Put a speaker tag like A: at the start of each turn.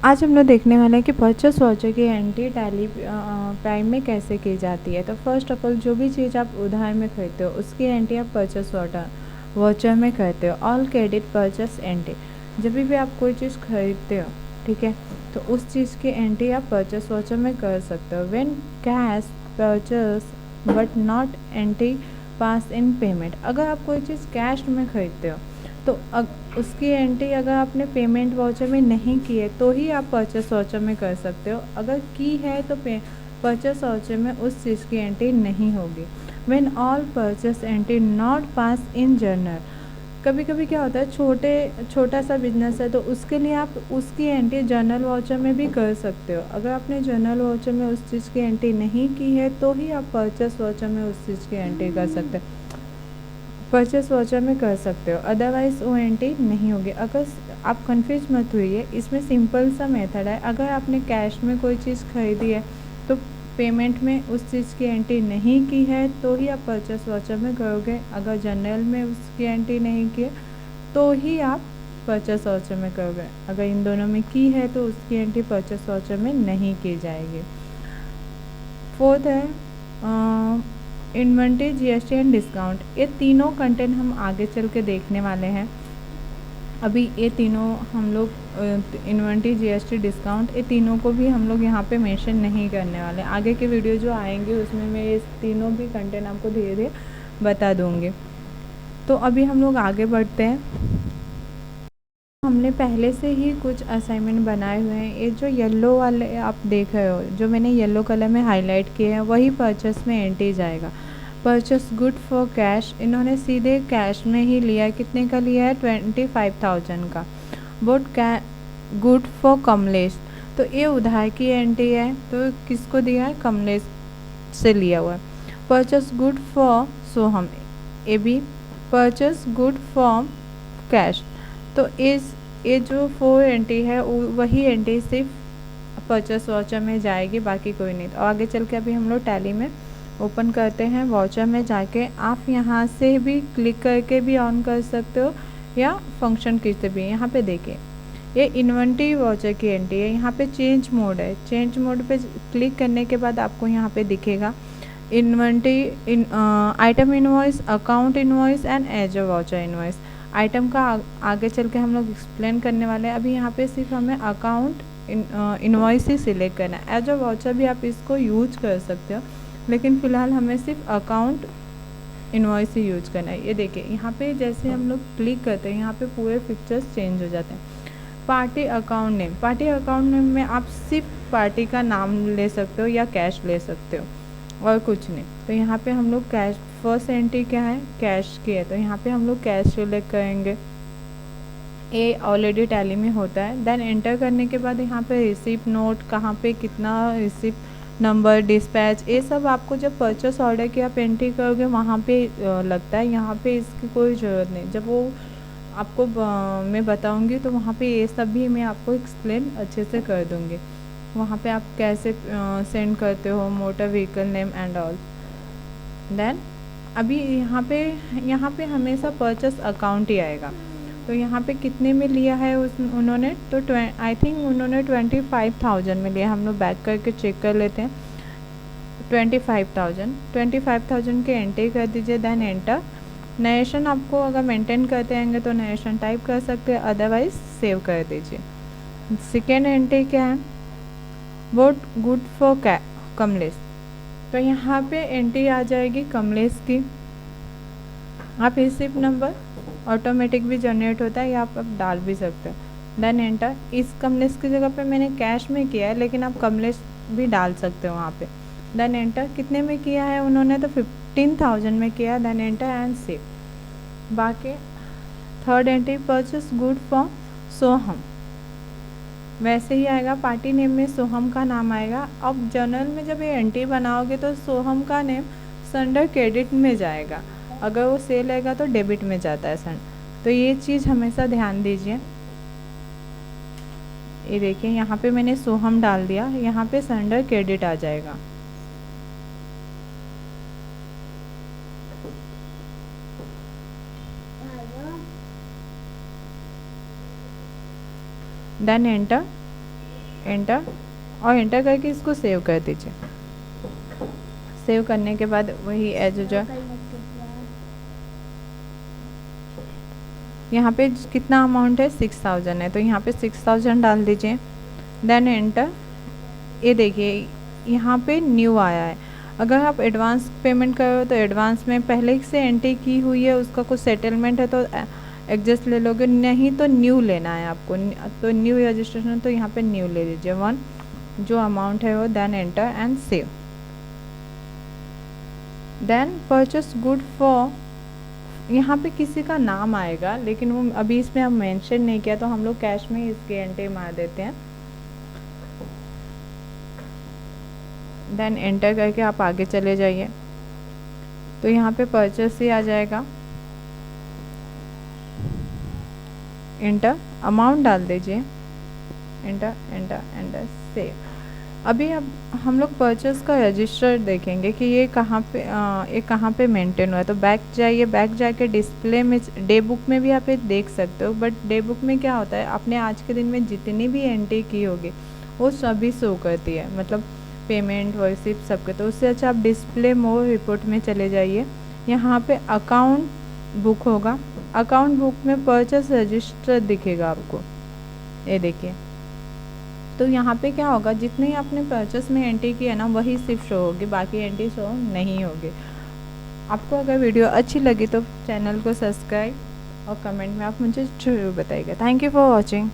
A: आज हम लोग देखने वाले हैं कि परचेस वाउचर की एंट्री टैली प्राइम में कैसे की जाती है। तो फर्स्ट ऑफ ऑल जो भी चीज़ आप उधार में खरीदते हो उसकी एंट्री आप परचेस वाउचर में करते हो। ऑल क्रेडिट परचेस एंट्री, जब भी आप कोई चीज़ खरीदते हो, ठीक है, तो उस चीज़ की एंट्री आप परचेस वाउचर में कर सकते हो। When cash purchase but not entry pass in payment, अगर आप कोई चीज़ कैश में खरीदते हो तो उसकी एंट्री अगर आपने पेमेंट वाउचर में नहीं की है तो ही आप परचेस वाउचर में कर सकते हो। अगर की है तो परचेस वाउचर में उस चीज़ की एंट्री नहीं होगी। When all purchase entry not pass in journal, कभी कभी क्या होता है छोटा सा बिजनेस है तो उसके लिए आप उसकी एंट्री जर्नल वाउचर में भी कर सकते हो। अगर आपने जर्नल वाउचर में उस चीज़ की एंट्री नहीं की है तो ही आप परचेस वाउचर में उस चीज़ की एंट्री कर सकते हो, परचेस वाउचर में कर सकते हो, अदरवाइज़ वो एंट्री नहीं होगी। अगर आप कंफ्यूज मत हुइए, इसमें सिंपल सा मेथड है। अगर आपने कैश में कोई चीज़ खरीदी है तो पेमेंट में उस चीज़ की एंट्री नहीं की है तो ही आप परचेस वाउचर में करोगे। अगर जनरल में उसकी एंट्री नहीं की है तो ही आप परचेस वाउचर में करोगे। अगर इन दोनों में की है तो उसकी एंट्री परचेस वाउचर में नहीं की जाएगी। फोर्थ है इन्वेंट्री, जीएसटी एंड डिस्काउंट। ये तीनों कंटेंट हम आगे चल के देखने वाले हैं। अभी ये तीनों हम लोग इन्वेंट्री, जीएसटी, डिस्काउंट, ये तीनों को भी हम लोग यहाँ पे मेंशन नहीं करने वाले। आगे के वीडियो जो आएंगे उसमें मैं ये तीनों भी कंटेंट आपको धीरे धीरे बता दूँगी। तो अभी हम लोग आगे बढ़ते हैं। हमने पहले से ही कुछ असाइनमेंट बनाए हुए हैं। ये जो येलो वाले आप देख रहे हो, जो मैंने येलो कलर में हाईलाइट किए हैं, वही परचेस में एंट्री जाएगा। परचेस गुड फॉर कैश, इन्होंने सीधे कैश में ही लिया है। कितने का लिया है? 25,000 का। बोट गुड फॉर कमलेश, तो ये उधार की एंट्री है, तो किसको दिया है? कमलेश से लिया हुआ है। परचेस गुड फॉर सोहम, ये भी परचेस गुड फॉर कैश। तो ये जो 4 एंट्री है वही एंट्री सिर्फ परचेस वाउचर में जाएगी, बाकी कोई नहीं। तो आगे चल के अभी हम लोग टैली में ओपन करते हैं। वाउचर में जाके आप यहाँ से भी क्लिक करके भी ऑन कर सकते हो या फंक्शन की से भी। यहाँ पे देखिए ये इन्वेंट्री वाउचर की एंट्री है। यहाँ पे चेंज मोड है। चेंज मोड पे क्लिक करने के बाद आपको यहाँ पे दिखेगा inventory, item invoice, account invoice and as a voucher invoice. Item का आगे चल के हम लोग एक्सप्लेन करने वाले हैं। अभी यहाँ पे सिर्फ हमें अकाउंट इनवॉइस ही सिलेक्ट करना है। एज अ वाउचर भी आप इसको यूज कर सकते हो, लेकिन फ़िलहाल हमें सिर्फ अकाउंट इनवॉइस ही यूज करना है। ये देखिए यहाँ पे जैसे हम लोग क्लिक करते हैं यहाँ पे पूरे पिक्चर्स चेंज हो जाते हैं। Party account name, party account name में आप सिर्फ पार्टी का नाम ले सकते हो या कैश ले सकते हो और कुछ नहीं। तो यहाँ पे हम लोग कैश, फर्स्ट एंट्री क्या है? कैश की है, तो यहाँ पे हम लोग कैश सिलेक्ट करेंगे। ये ऑलरेडी टैली में होता है। देन एंटर करने के बाद यहाँ पे रिसिप्ट नोट, कहाँ पे कितना रिसिप्ट नंबर, डिस्पैच, ये सब आपको जब परचेस ऑर्डर की आप एंट्री करोगे वहाँ पे लगता है। यहाँ पे इसकी कोई ज़रूरत नहीं। जब वो आपको मैं बताऊँगी तो वहाँ पे ये सब भी मैं आपको एक्सप्लेन अच्छे से कर दूँगी। वहाँ पे आप कैसे सेंड करते हो, motor vehicle name and all. Then अभी यहाँ पे हमेशा परचेस अकाउंट ही आएगा। तो यहाँ पे कितने में लिया है उन्होंने? तो आई थिंक उन्होंने 25,000 में लिया। हम लोग बैक करके चेक कर लेते हैं। 25,000 के एंट्री कर दीजिए। Then enter. नरेशन आपको अगर मेंटेन करते रहेंगे तो नरेशन टाइप कर सकते हैं, अदरवाइज सेव कर दीजिए। सेकेंड एंट्री क्या है? बोट गुड फॉर कमलेश, तो यहाँ पे एंट्री आ जाएगी कमलेश की। आप रिसिप्ट नंबर ऑटोमेटिक भी जनरेट होता है या आप डाल भी सकते हो। Then enter. इस कमलेश की जगह पे मैंने कैश में किया है, लेकिन आप कमलेश भी डाल सकते हो वहाँ पे। Then enter. कितने में किया है उन्होंने? तो 15,000 में किया। Then enter and save. बाकी third entry purchase good for Soham, वैसे ही आएगा। पार्टी नेम में सोहम का नाम आएगा। अब जर्नल में जब ये एंट्री बनाओगे तो सोहम का नेम संडर क्रेडिट में जाएगा, अगर वो सेल आएगा तो डेबिट में जाता है सन। तो ये चीज़ हमेशा ध्यान दीजिए। ये देखिए यहाँ पे मैंने सोहम डाल दिया, यहाँ पे संडर क्रेडिट आ जाएगा। Then enter. एंटर, और एंटर करके इसको सेव कर दीजिए। सेव करने के बाद वही एज यूजुअल यहाँ पे कितना अमाउंट है 6000 है, तो यहाँ पे 6000 डाल दीजिए। Then enter. ये देखिए यहाँ पे न्यू आया है। अगर आप एडवांस पेमेंट करो तो एडवांस में पहले से एंट्री की हुई है उसका कुछ सेटलमेंट है तो एडजस्ट ले लोगे, नहीं तो न्यू लेना है आपको। तो न्यू रजिस्ट्रेशन, तो यहाँ पे न्यू ले लीजिए 1 जो अमाउंट है वो। Then enter and save. Then purchase good for, यहाँ पे किसी का नाम आएगा लेकिन वो अभी इसमें हम मेंशन नहीं किया, तो हम लोग कैश में इसकी एंट्री मार देते हैं। देन एंटर करके आप आगे चले जाइए, तो यहाँ पे परचेस ही आ जाएगा। एंटर, अमाउंट डाल दीजिए। Enter enter enter save. अभी अब हम लोग परचेस का रजिस्टर देखेंगे कि ये कहाँ पे मेंटेन हुआ है। तो बैक जाइए, बैक जाके डिस्प्ले में डे बुक में भी आप ये देख सकते हो, बट डे बुक में क्या होता है आपने आज के दिन में जितनी भी एंट्री की होगी वो सभी शो करती है, मतलब पेमेंट रिसिप्ट सबके। तो उससे अच्छा आप डिस्प्ले मोर रिपोर्ट में चले जाइए। यहाँ पे अकाउंट बुक होगा, अकाउंट बुक में परचेस रजिस्टर दिखेगा आपको, ये देखिए। तो यहाँ पे क्या होगा, जितने ही आपने परचेस में एंट्री की है ना वही सिर्फ शो होगी, बाकी एंट्री शो नहीं होगी। आपको अगर वीडियो अच्छी लगी तो चैनल को सब्सक्राइब और कमेंट में आप मुझे जरूर बताइएगा। Thank you for watching.